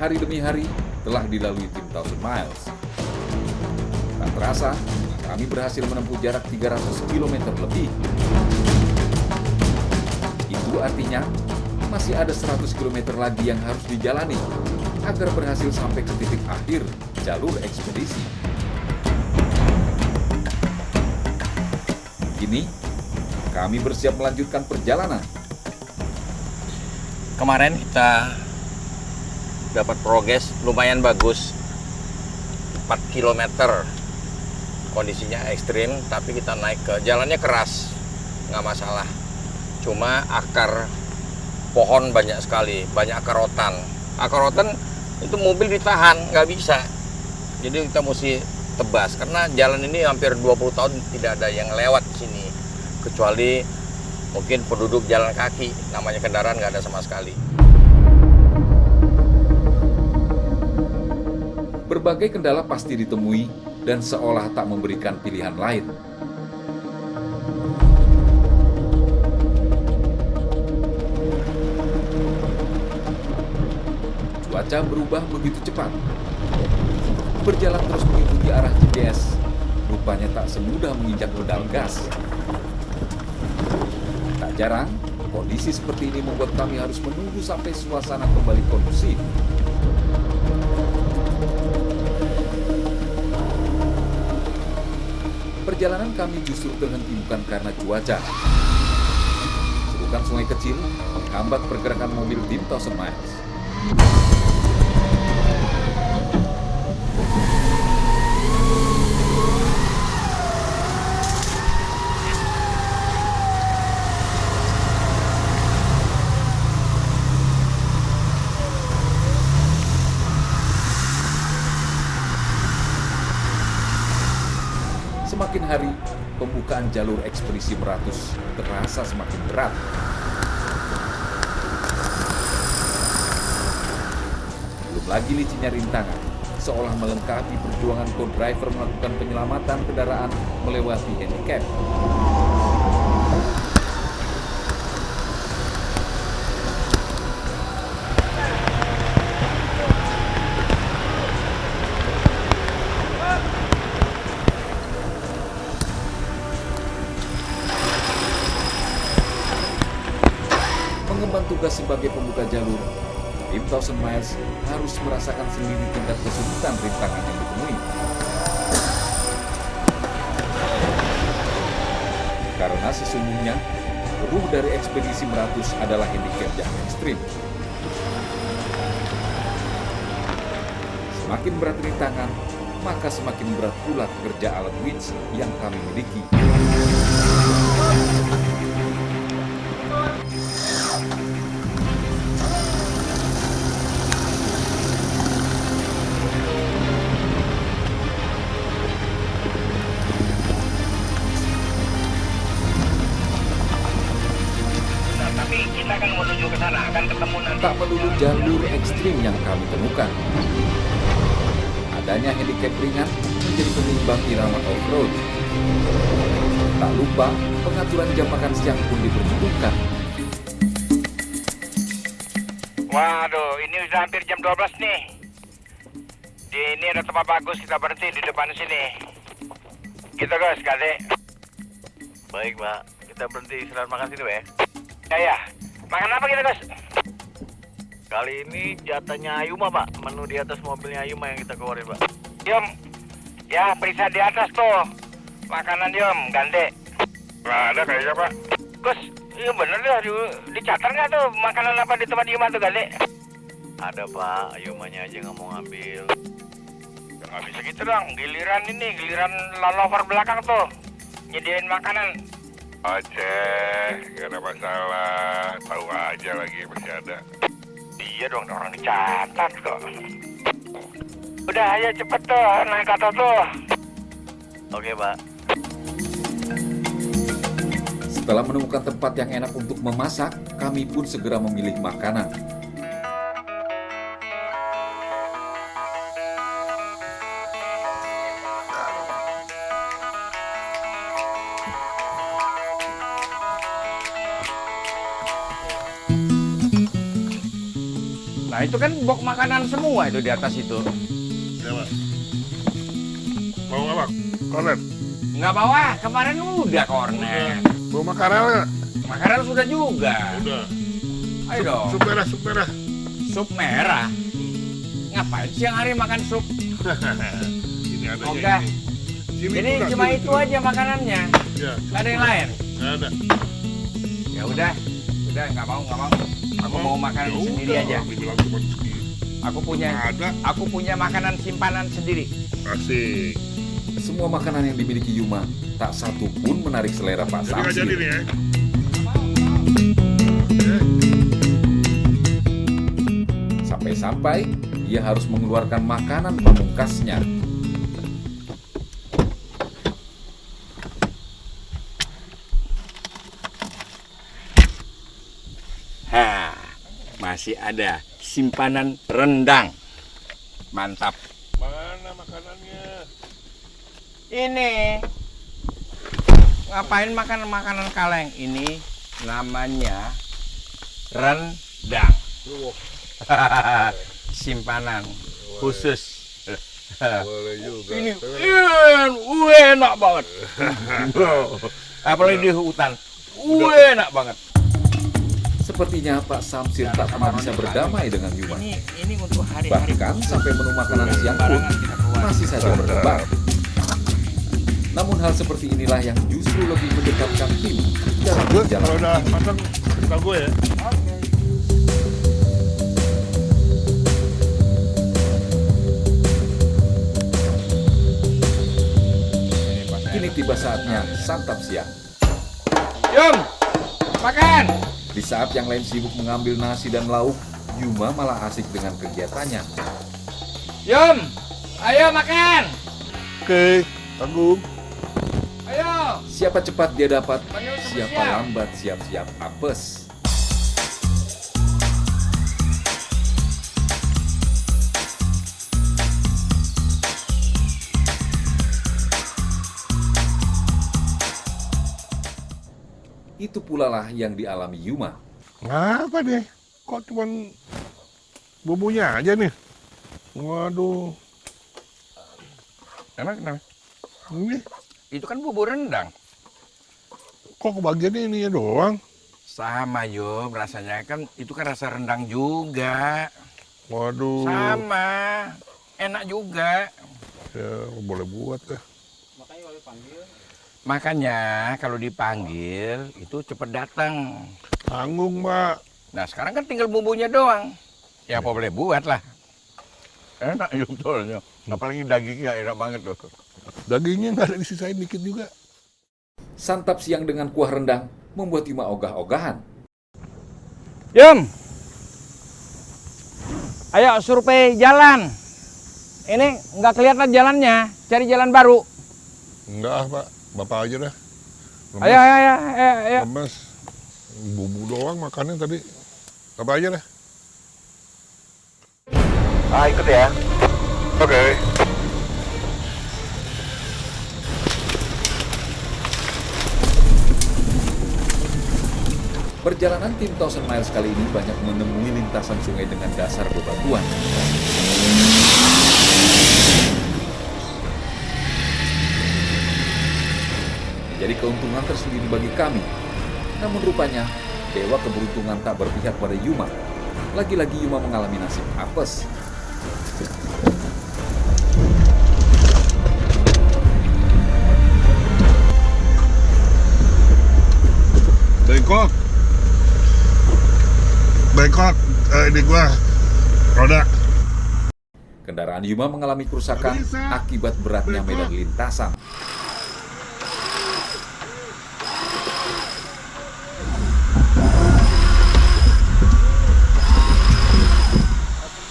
hari demi hari telah dilalui tim Thousand Miles. Tak terasa, kami berhasil menempuh jarak 300 km lebih. Itu artinya, masih ada 100 km lagi yang harus dijalani agar berhasil sampai ke titik akhir jalur ekspedisi. Kini, kami bersiap melanjutkan perjalanan. Kemarin kita dapat progres lumayan bagus, 4 km. Kondisinya ekstrim, tapi kita naik ke jalannya keras, nggak masalah. Cuma akar pohon banyak sekali, banyak akar rotan. Akar rotan itu mobil ditahan, nggak bisa. Jadi kita mesti tebas, karena jalan ini hampir 20 tahun tidak ada yang lewat di sini. Kecuali mungkin penduduk jalan kaki, namanya kendaraan nggak ada sama sekali. Berbagai kendala pasti ditemui dan seolah tak memberikan pilihan lain. Cuaca berubah begitu cepat. Berjalan terus mengikuti arah GPS, rupanya tak semudah menginjak pedal gas. Tak jarang, kondisi seperti ini membuat kami harus menunggu sampai suasana kembali kondusif. Perjalanan kami justru terhenti bukan karena cuaca. Cerukan sungai kecil menghambat pergerakan mobil tim Thousand Miles. Semakin hari, pembukaan jalur ekspedisi Meratus terasa semakin berat. Belum lagi licinnya rintangan, seolah melengkapi perjuangan co-driver melakukan penyelamatan kendaraan melewati handicap. Mengemban tugas sebagai pembuka jalur, tim Thousand Miles harus merasakan sendiri tingkat kesulitan rintangan yang ditemui. Karena sesungguhnya, ruh dari ekspedisi Meratus adalah handicap yang ekstrim. Semakin berat rintangan, maka semakin berat pula kerja alat winch yang kami miliki. Kita akan menuju ke sana, akan ketemu nanti. Tak melulu jalur ekstrim yang kami temukan. Adanya handicap ringan menjadi penyeimbang irama off-road. Tak lupa, pengaturan jam makan siang pun diperhitungkan. Waduh, ini udah hampir jam 12 nih. Ini ada tempat bagus, kita berhenti di depan sini. Gitu guys, Kade. Baik, Pak. Kita berhenti istirahat makan sini, Pak. Ya. Makan apa kita, guys? Kali ini jatahnya Ayuma, Pak. Menu di atas mobilnya Ayuma yang kita keluarin, Pak. Yom. Ya, periksa di atas tuh. Makanan, Yom. Gande. Nggak ada kayaknya, Pak. Gus, iya bener deh. Dicatat nggak tuh makanan apa di tempat Ayuma tuh, Gande? Ada, Pak. Ayumanya aja nggak mau ngambil. Ya, nggak bisa gitu dong. Giliran lalover belakang tuh. Nyediain makanan. Aceh, gak ada masalah. Tahu aja lagi masih ada. Iya dong, orang dicatat kok. Udah, ayo cepet tuh, naik ke atas tuh. Oke, Pak. Setelah menemukan tempat yang enak untuk memasak, kami pun segera memilih makanan. Nah itu kan box makanan semua itu di atas itu. Ya, Pak. Mau apa? Kornet? Nggak bawa, kemarin udah kornet. Mau makarel nggak? Makanan sudah juga. Udah. Ayo dong. Sup merah, sup merah. Sup merah. Ngapain siang hari makan sup? Ini adanya Oke. ini. Jadi udah, cuma sini, itu sini. aja makanannya. Ya, Nggak ada yang lain. nggak ada. Ya udah nggak mau. Aku mau makan Ya sendiri udah, aja. Dibilang cuma segini. Ada. Aku punya makanan simpanan sendiri. Asik. Semua makanan yang dimiliki Yuma tak satu pun menarik selera Pak Jadi nggak jadi Samsir. nih ya. Sampai-sampai ia harus mengeluarkan makanan pamungkasnya. Hah, masih ada simpanan rendang. Mantap. Mana makanannya? Ini ngapain makan makanan kaleng? Ini namanya rendang. Simpanan khusus. Boleh juga. Ini enak banget. Apalagi di hutan. Enak banget. Sepertinya Pak Samsir tak pernah bisa berdamai dengan Yuma. Ini untuk hari-hari. Bahkan sampai menu makanan siang pun masih saja berdebar. Namun hal seperti inilah yang justru lebih mendekatkan tim dalam Gue kalau perjalanan udah ini. matang, kita gue ya. Kini tiba saatnya santap siang. Yum, makan. Di saat yang lain sibuk mengambil nasi dan lauk, Yuma malah asik dengan kegiatannya. Yum, ayo makan. Oke, tanggung. Ayo. Siapa cepat dia dapat, Panggil siapa siap. lambat siap-siap apes. Itu pula lah yang dialami Yuma. Ngapa deh? Kok cuman bumbunya aja nih? Waduh, Emang kenapa? ini Itu kan bubur rendang. kok kebagiannya ini doang? Sama Yum, rasanya kan itu kan rasa rendang juga. Waduh, Sama, enak juga. ya boleh buat deh. Makanya kalau dipanggil itu cepet datang. Tanggung, Mbak. Nah sekarang kan tinggal bumbunya doang. Ya apa boleh buat lah. Enak Yum soalnya. Apalagi dagingnya enak banget loh. Dagingnya nggak ada disisain dikit juga. Santap siang dengan kuah rendang membuat Yuma ogah-ogahan. Yum, ayo survei jalan. Ini nggak kelihatan jalannya, cari jalan baru. Enggak, Pak. Bapak aja dah. Ayo. Lemes. Bumbu doang makannya tadi. Bapak aja dah. Ikut ya. Oke. Perjalanan tim Thousand Miles kali ini banyak menemui lintasan sungai dengan dasar bebatuan. Menjadi keuntungan tersendiri bagi kami. Namun rupanya, dewa keberuntungan tak berpihak pada Yuma. Lagi-lagi Yuma mengalami nasib apes. Bengkok. Ini gua roda. Kendaraan Yuma mengalami kerusakan akibat beratnya medan lintasan.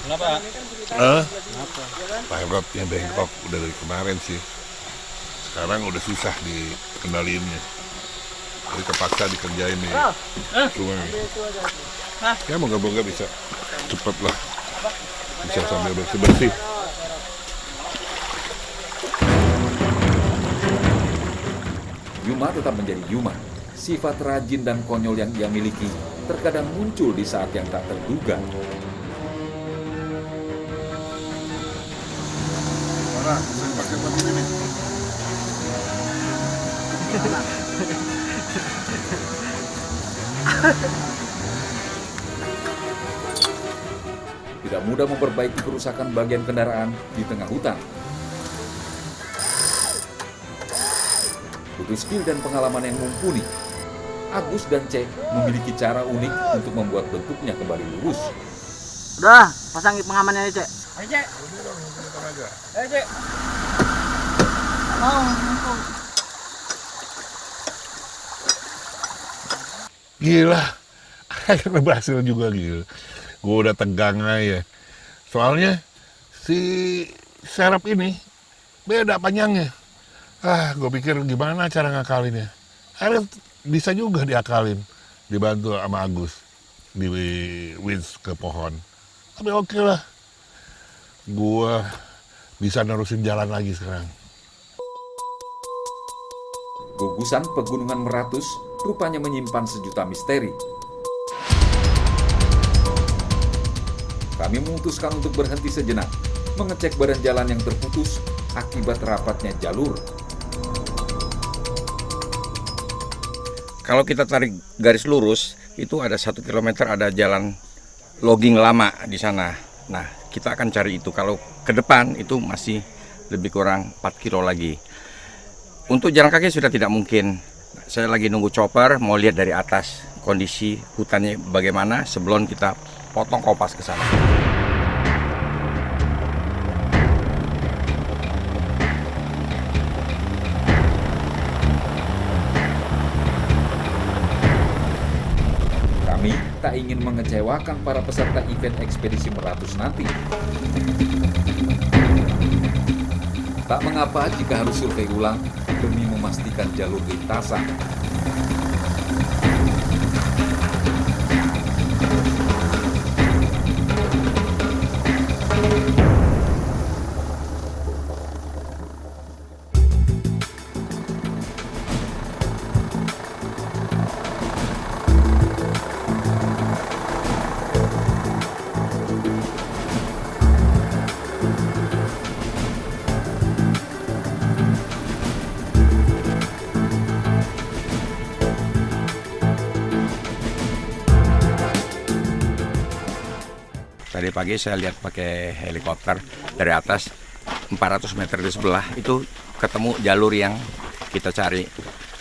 Kenapa? Pilotnya bengkok udah dari kemarin sih. Sekarang udah susah dikendaliinnya. Jadi terpaksa dikerjain nih. Sungai. Ya moga-moga bisa cepet lah. Bisa sambil bersih-bersih. Yuma tetap menjadi Yuma. Sifat rajin dan konyol yang ia miliki terkadang muncul di saat yang tak terduga. Nah, saya pakai buat ini nih. Tidak mudah memperbaiki kerusakan bagian kendaraan di tengah hutan. Butuh skill dan pengalaman yang mumpuni. Agus dan C memiliki cara unik untuk membuat bentuknya kembali lurus. Udah, pasang pengamannya aja, Cek. Ayo, Cek. Aja. Ayo, Cek. Gila, akhirnya berhasil juga gila. Gue udah tegang aja. Soalnya si serep ini beda panjangnya. Gue pikir gimana cara ngakalinnya. Akhirnya bisa juga diakalin, dibantu sama Agus di winch ke pohon. Tapi oke lah, gue bisa nerusin jalan lagi sekarang. Gugusan pegunungan Meratus rupanya menyimpan sejuta misteri. Kami memutuskan untuk berhenti sejenak, mengecek badan jalan yang terputus akibat rapatnya jalur. Kalau kita tarik garis lurus, itu ada 1 kilometer ada jalan logging lama di sana. Nah, kita akan cari itu. Kalau ke depan itu masih lebih kurang 4 kilo lagi. Untuk jalan kaki sudah tidak mungkin. Saya lagi nunggu chopper, mau lihat dari atas kondisi hutannya bagaimana sebelum kita potong kopas ke sana. Kami tak ingin mengecewakan para peserta event ekspedisi Meratus nanti. Tak mengapa jika harus survei ulang demi memastikan jalur lintasan. Tadi pagi saya lihat pakai helikopter dari atas 400 meter di sebelah itu ketemu jalur yang kita cari.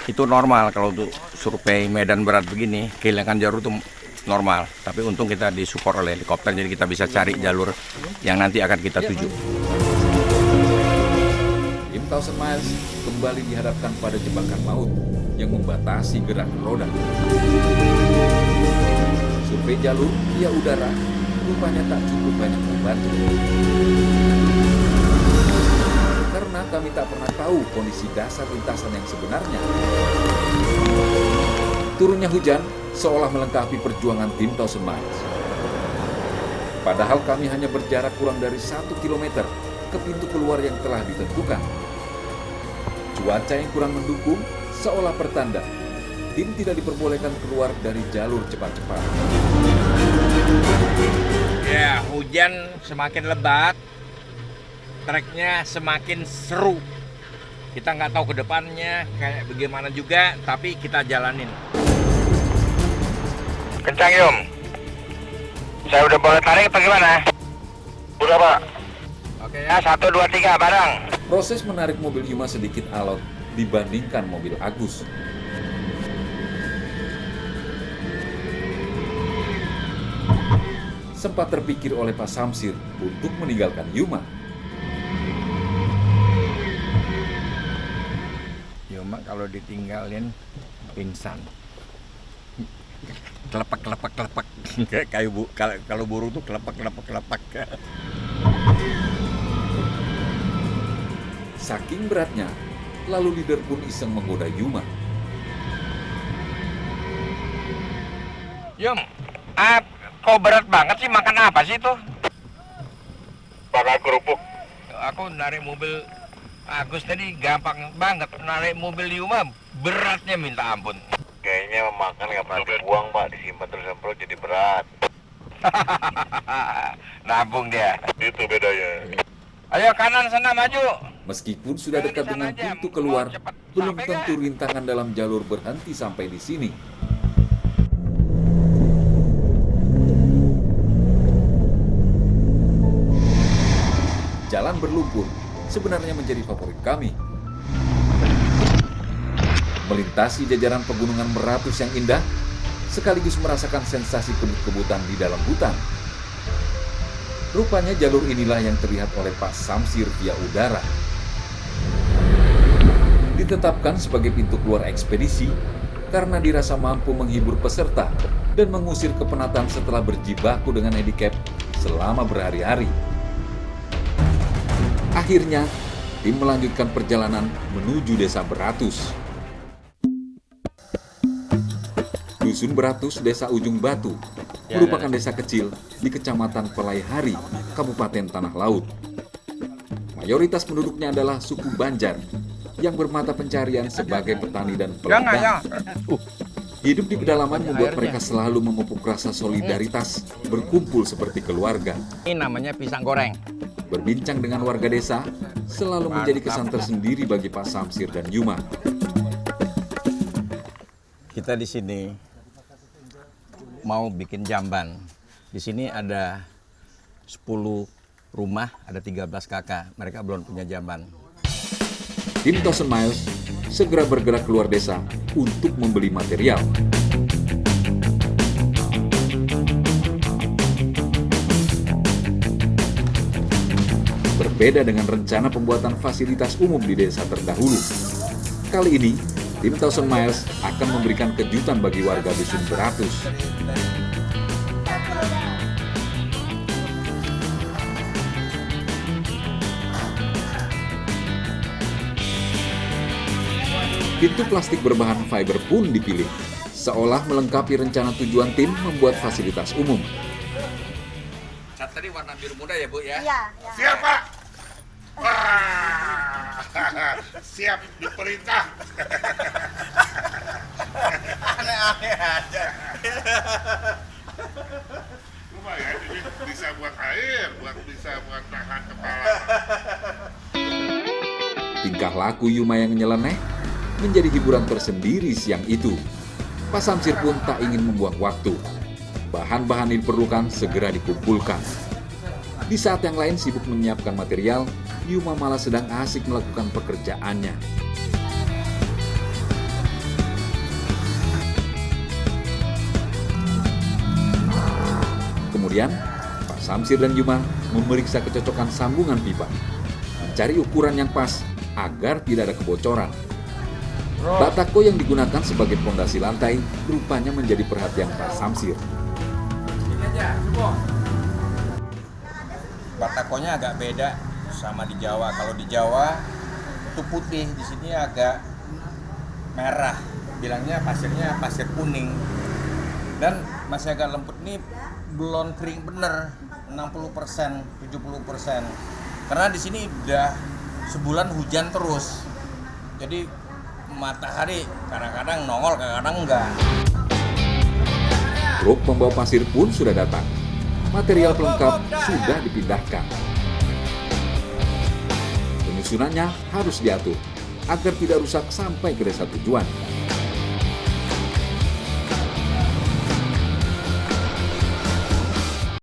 Itu normal kalau untuk survei medan berat begini, kehilangan jalur itu normal. Tapi untung kita disupport oleh helikopter jadi kita bisa cari jalur yang nanti akan kita tuju. Tim Thousand Miles kembali dihadapkan pada jebakan maut yang membatasi gerak roda. Survei jalur via udara rupanya tak cukup banyak membantu. Karena kami tak pernah tahu kondisi dasar lintasan yang sebenarnya. Turunnya hujan seolah melengkapi perjuangan tim Thousand Miles. Padahal kami hanya berjarak kurang dari 1 kilometer ke pintu keluar yang telah ditentukan. Cuaca yang kurang mendukung seolah pertanda tim tidak diperbolehkan keluar dari jalur cepat-cepat. Ya, hujan semakin lebat, treknya semakin seru. Kita nggak tahu ke depannya kayak bagaimana juga, tapi kita jalanin. Kencang, Yum. Saya udah boleh tarik apa gimana? Udah, Pak. Oke ya, 1, 2, 3, bareng. Proses menarik mobil Yuma sedikit alot dibandingkan mobil Agus. Sempat terpikir oleh Pak Samsir untuk meninggalkan Yuma. Yuma kalau ditinggalin pingsan. Kelepak. Kayak kayu kalau burung tuh kelepak. Saking beratnya, lalu leader pun iseng menggoda Yuma. Yum, kok berat banget sih, makan apa sih itu? Makan kerupuk. Aku narik mobil Agus tadi gampang banget, narik mobil Yuma beratnya minta ampun. Kayaknya makan nggak pernah dibuang, Pak, disimpan terus sampai perut jadi berat. Nabung dia. Itu bedanya. Ayo kanan sana maju. Meskipun sudah dekat dengan pintu keluar, belum tentu rintangan dalam jalur berhenti sampai di sini. Jalan berlumpur sebenarnya menjadi favorit kami. Melintasi jajaran pegunungan Meratus yang indah, sekaligus merasakan sensasi kebut-kebutan di dalam hutan. Rupanya jalur inilah yang terlihat oleh Pak Samsir via udara. Ditetapkan sebagai pintu keluar ekspedisi karena dirasa mampu menghibur peserta dan mengusir kepenatan setelah berjibaku dengan handicap selama berhari-hari. Akhirnya, tim melanjutkan perjalanan menuju Desa Beratus. Dusun Beratus, Desa Ujung Batu, merupakan desa kecil di Kecamatan Pelaihari, Kabupaten Tanah Laut. Mayoritas penduduknya adalah suku Banjar yang bermata pencarian sebagai petani dan peladang. Hidup di pedalaman membuat mereka selalu memupuk rasa solidaritas, berkumpul seperti keluarga. Ini namanya pisang goreng. Berbincang dengan warga desa selalu menjadi kesan tersendiri bagi Pak Samsir dan Yuma. Kita di sini mau bikin jamban. Di sini ada 10 rumah, ada 13 kakak. Mereka belum punya jamban. Tim Thousand Miles segera bergerak keluar desa untuk membeli material. Berbeda dengan rencana pembuatan fasilitas umum di desa terdahulu. Kali ini, tim Thousand Miles akan memberikan kejutan bagi warga Dusun Beratus. Pintu plastik berbahan fiber pun dipilih, seolah melengkapi rencana tujuan tim membuat fasilitas umum. Cat tadi warna biru muda ya, Bu ya? Iya. Siap, Pak. Wah, siap diperintah. Aneh-aneh aja. Lumayan ini bisa buat air, bisa buat tahan kepala. Tingkah laku Yuma yang nyeleneh menjadi hiburan tersendiri siang itu. Pak Samsir pun tak ingin membuang waktu. Bahan-bahan yang diperlukan segera dikumpulkan. Di saat yang lain sibuk menyiapkan material, Yuma malah sedang asik melakukan pekerjaannya. Kemudian, Pak Samsir dan Yuma memeriksa kecocokan sambungan pipa, mencari ukuran yang pas agar tidak ada kebocoran. Batako yang digunakan sebagai pondasi lantai rupanya menjadi perhatian Pak Samsir. Batakonya agak beda sama di Jawa. Kalau di Jawa itu putih, di sini agak merah. Bilangnya pasirnya pasir kuning. Dan masih agak lembut nih, belum kering bener 60%, 70%. Karena di sini udah sebulan hujan terus. Jadi matahari kadang-kadang nongol, kadang-kadang enggak. Truk pembawa pasir pun sudah datang. Material pelengkap sudah dipindahkan. Penyusunannya harus diatur agar tidak rusak sampai ke desa tujuan.